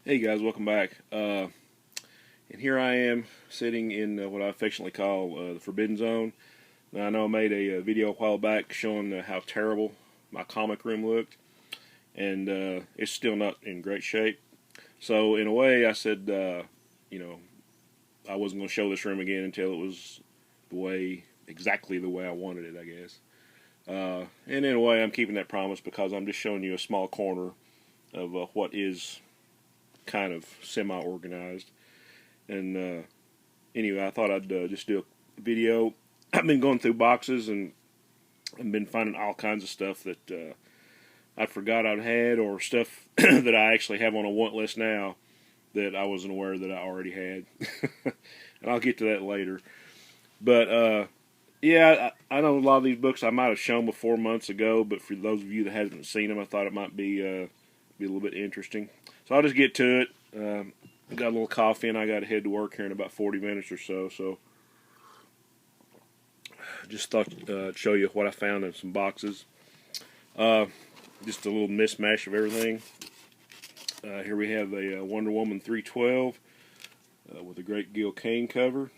Hey guys, welcome back. And here I am sitting in what I affectionately call the Forbidden Zone. Now, I know I made a video a while back showing how terrible my comic room looked, and it's still not in great shape. So, in a way, I said, you know, I wasn't going to show this room again until it was exactly the way I wanted it, I guess. And in a way, I'm keeping that promise because I'm just showing you a small corner of what is kind of semi-organized. And anyway, I thought I'd just do a video. I've been going through boxes and I've been finding all kinds of stuff that I forgot I'd had, or stuff that I actually have on a want list now that I wasn't aware that I already had. And I'll get to that later. But yeah, I know a lot of these books I might have shown before months ago, but for those of you that haven't seen them, I thought it might be a little bit interesting. So I'll just get to it. I got a little coffee and I got to head to work here in about 40 minutes or so. So just thought I'd show you what I found in some boxes. Just a little mismatch of everything. Here we have a Wonder Woman 312 with a great Gil Kane cover.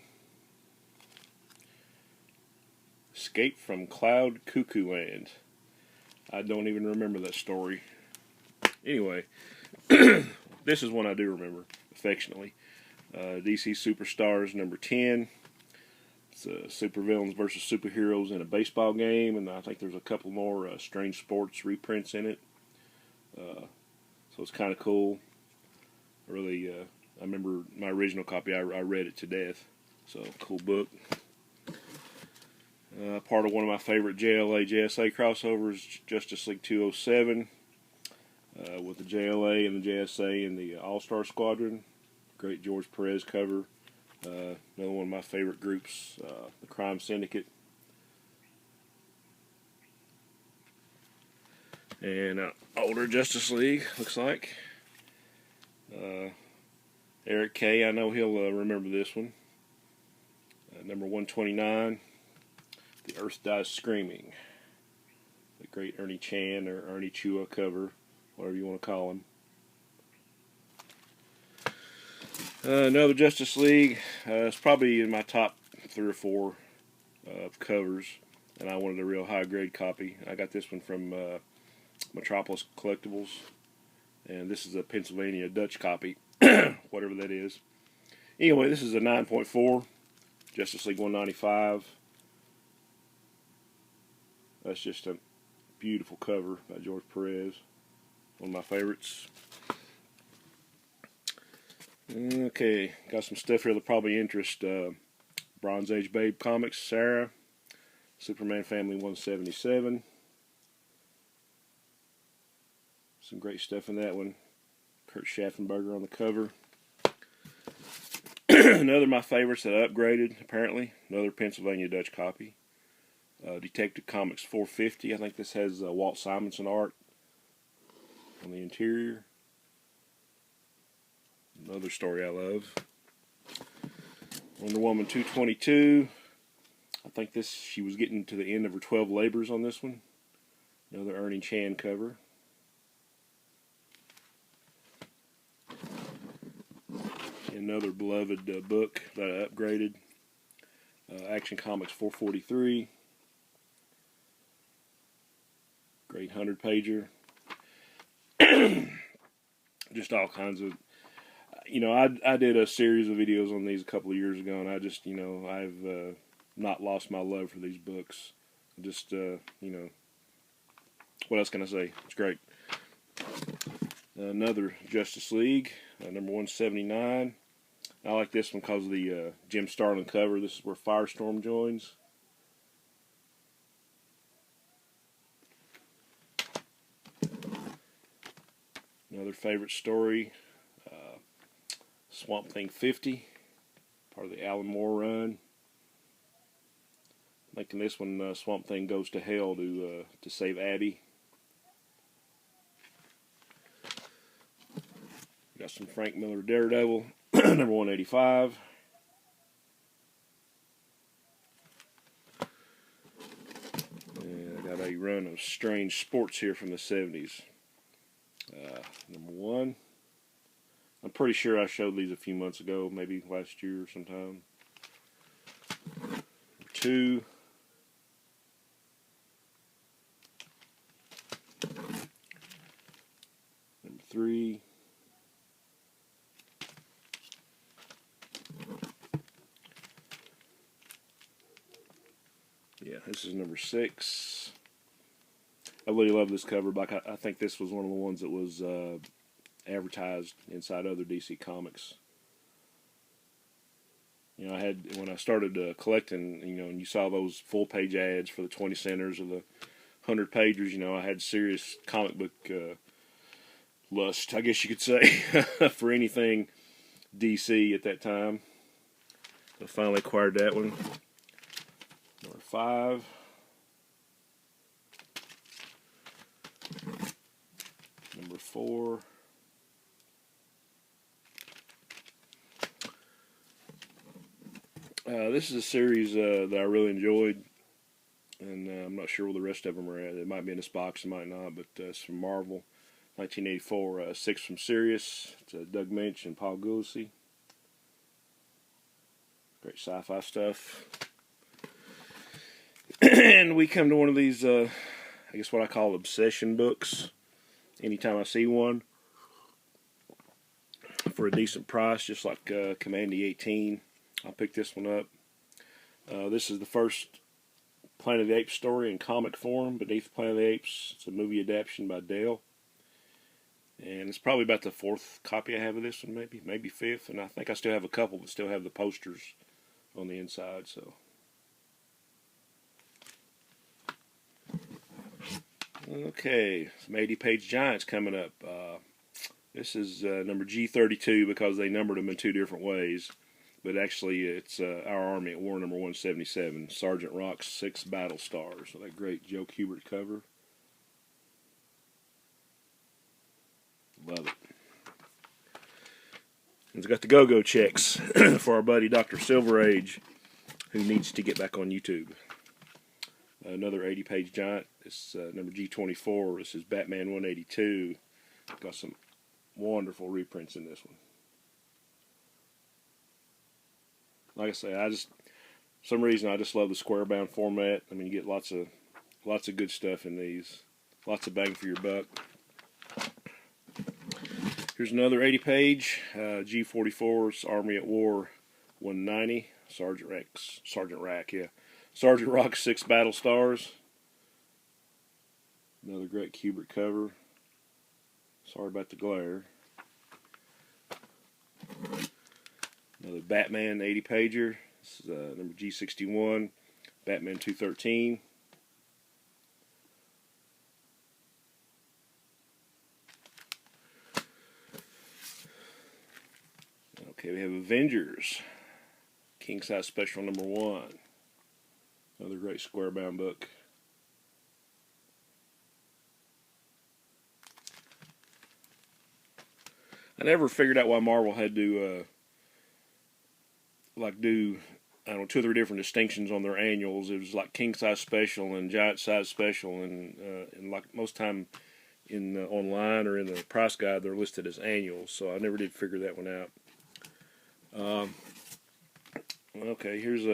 Escape from Cloud Cuckoo Land. I don't even remember that story. Anyway, this is one I do remember affectionately. DC Superstars number 10. It's supervillains versus superheroes in a baseball game, and I think there's a couple more Strange Sports reprints in it. So it's kind of cool. I remember my original copy. I read it to death. So cool book. Part of one of my favorite JLA JSA crossovers, Justice League 207, with the JLA and the JSA and the All-Star Squadron. Great George Perez cover. Another one of my favorite groups, the Crime Syndicate. And older Justice League, looks like. Eric K., I know he'll remember this one. Number 129, The Earth Dies Screaming. The great Ernie Chan or Ernie Chua cover, whatever you want to call him. Another Justice League. It's probably in my top 3 or 4 covers, and I wanted a real high-grade copy. I got this one from Metropolis Collectibles, and this is a Pennsylvania Dutch copy, whatever that is. Anyway, this is a 9.4, Justice League 195. That's just a beautiful cover by George Perez, one of my favorites. Okay, got some stuff here that'll probably interest. Bronze Age Babe Comics, Sarah. Superman Family 177. Some great stuff in that one. Kurt Schaffenberger on the cover. Another of my favorites that I upgraded, apparently. Another Pennsylvania Dutch copy. Detective Comics 450. I think this has Walt Simonson art on the interior. Another story I love. Wonder Woman 222. I think she was getting to the end of her 12 labors on this one. Another Ernie Chan cover. Another beloved book that I upgraded. Action Comics 443. Great 100-pager. Just all kinds of... I did a series of videos on these a couple of years ago, and I just, I've not lost my love for these books. Just, what else can I say? It's great. Another Justice League, number 179. I like this one because of the Jim Starlin cover. This is where Firestorm joins. Another favorite story, Swamp Thing 50, part of the Alan Moore run. I think in this one, Swamp Thing goes to hell to save Abby. Got some Frank Miller Daredevil, number 185. And I got a run of Strange Sports here from the 70s. Number 1. I'm pretty sure I showed these a few months ago, maybe last year or sometime. 2. Number 3. Yeah, this is number 6. I really love this cover. Like I think this was one of the ones that was advertised inside other DC Comics. You know, I had when I started collecting, you know, and you saw those full page ads for the 20 centers or the 100 pagers. You know, I had serious comic book lust, I guess you could say, for anything DC at that time. I finally acquired that one. Number 5. Number 4. This is a series that I really enjoyed, and I'm not sure where the rest of them are at. It might be in this box, it might not, but it's from Marvel, 1984, 6 from Sirius. It's Doug Moench and Paul Gulacy. Great sci-fi stuff. And we come to one of these, I guess what I call obsession books. Anytime I see one, for a decent price, just like Commandy 18, I'll pick this one up. This is the first Planet of the Apes story in comic form, Beneath Planet of the Apes. It's a movie adaptation by Dale. And it's probably about the 4th copy I have of this one, maybe 5th. And I think I still have a couple that still have the posters on the inside. So, okay, some 80-page giants coming up. This is number G32 because they numbered them in 2 different ways. But actually, it's Our Army at War number 177, Sergeant Rock's 6 Battle Stars. So that great Joe Kubert cover. Love it. And it's got the go-go checks for our buddy Dr. Silver Age, who needs to get back on YouTube. Another 80-page giant. It's number G24. This is Batman 182. Got some wonderful reprints in this one. Like I say, for some reason I just love the square bound format. I mean, you get lots of good stuff in these. Lots of bang for your buck. Here's another 80-page G44's Army at War 190. Sergeant Rock's 6 Battle Stars. Another great Kubert cover. Sorry about the glare. Another Batman 80-pager. This is number G61, Batman 213. Okay, we have Avengers, King Size Special number 1. Another great square bound book. I never figured out why Marvel had to do, I don't know, 2 or 3 different distinctions on their annuals. It was like King Size Special and Giant Size Special, and like most time in online or in the price guide, they're listed as annuals. So I never did figure that one out. Okay, here's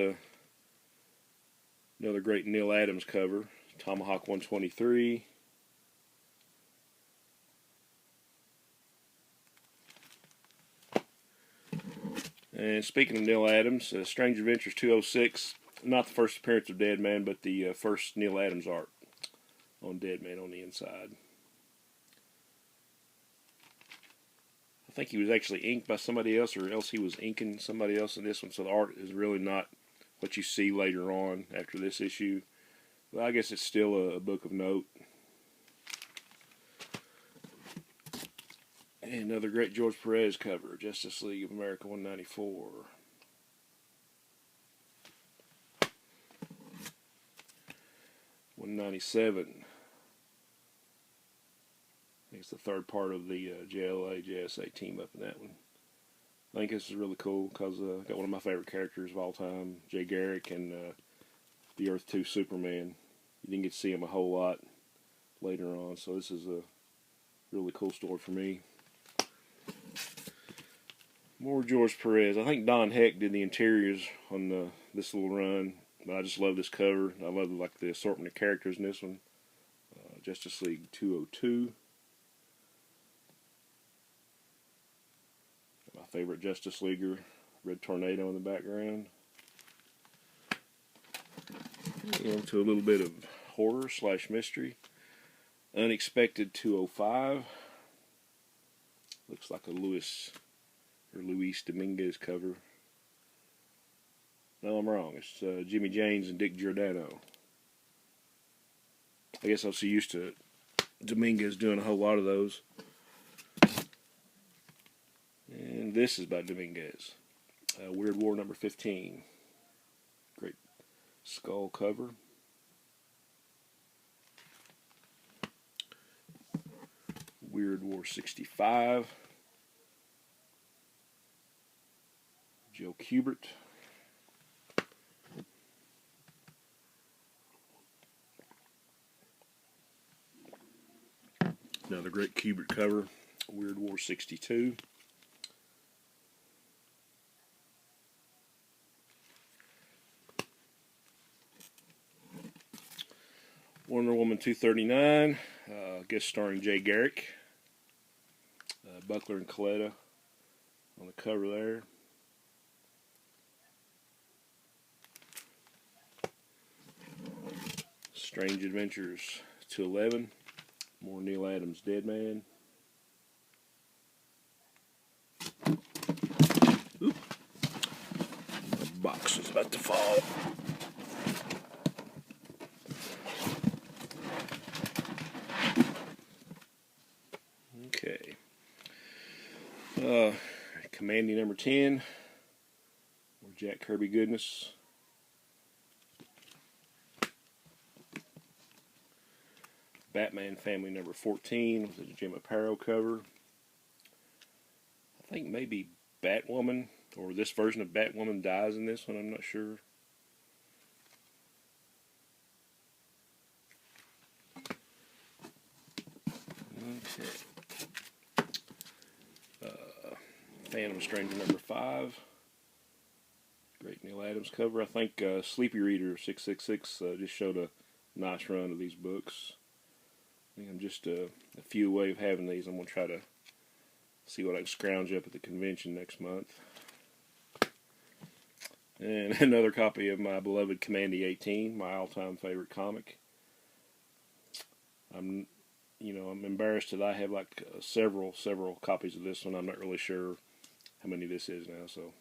another great Neal Adams cover, Tomahawk 123. And speaking of Neal Adams, Strange Adventures 206, not the first appearance of Deadman, but the first Neal Adams art on Deadman on the inside. I think he was actually inked by somebody else, or else he was inking somebody else in this one, so the art is really not what you see later on after this issue. But I guess it's still a book of note. And another great George Perez cover, Justice League of America 194. $197. I think it's the 3rd part of the JLA, JSA team up in that one. I think this is really cool because I got one of my favorite characters of all time, Jay Garrick, and the Earth 2 Superman. You didn't get to see him a whole lot later on, so this is a really cool story for me. More George Perez. I think Don Heck did the interiors on this little run, but I just love this cover. I love the assortment of characters in this one. Justice League 202. My favorite Justice Leaguer, Red Tornado in the background. Into a little bit of horror / mystery. Unexpected 205. Looks like a Luis Dominguez cover. No, I'm wrong. It's Jimmy James and Dick Giordano. I guess I'm so used to Dominguez doing a whole lot of those. And this is by Dominguez. Weird War number 15. Great skull cover. Weird War 65. Joe Kubert. Another great Kubert cover. Weird War 62. Wonder Woman 239. Guest starring Jay Garrick. Buckler and Coletta on the cover there. Strange Adventures 211. More Neal Adams Dead Man. Oop. The box is about to fall. Okay. Commanding number 10. More Jack Kirby goodness. Batman Family number 14 with the Jim Aparo cover. I think maybe Batwoman, or this version of Batwoman dies in this one, I'm not sure. Okay. Phantom Stranger number 5. Great Neal Adams cover. I think Sleepy Reader 666 just showed a nice run of these books. I think I'm just a few away of having these. I'm going to try to see what I can scrounge up at the convention next month. And another copy of my beloved Commandy 18, my all-time favorite comic. I'm embarrassed that I have like several copies of this one. I'm not really sure how many this is now, so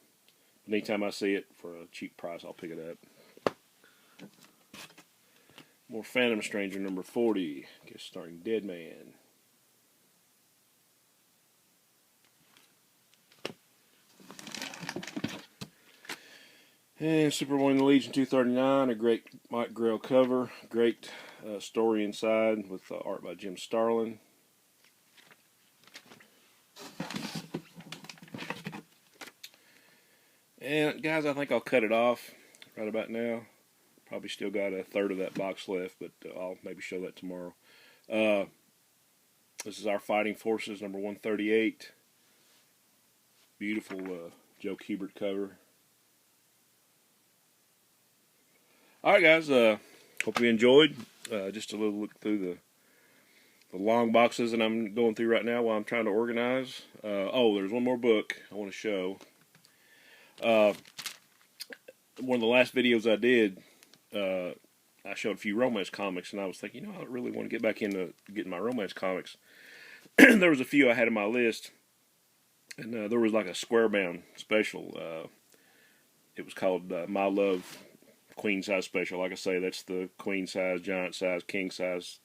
anytime I see it for a cheap price, I'll pick it up. More Phantom Stranger number 40, guest starring Dead Man. And Superboy and the Legion 239, a great Mike Grell cover, great story inside with art by Jim Starlin. And guys, I think I'll cut it off right about now. Probably still got a third of that box left, but I'll maybe show that tomorrow. This is our Fighting Forces number 138. Beautiful Joe Kubert cover. Alright guys, hope you enjoyed. Just a little look through the long boxes that I'm going through right now while I'm trying to organize. Oh, there's one more book I want to show. One of the last videos I did, I showed a few romance comics, and I was thinking, I really want to get back into getting my romance comics. There was a few I had on my list, and there was like a Squarebound special. It was called My Love Queen Size Special. Like I say, that's the queen size, giant size, king size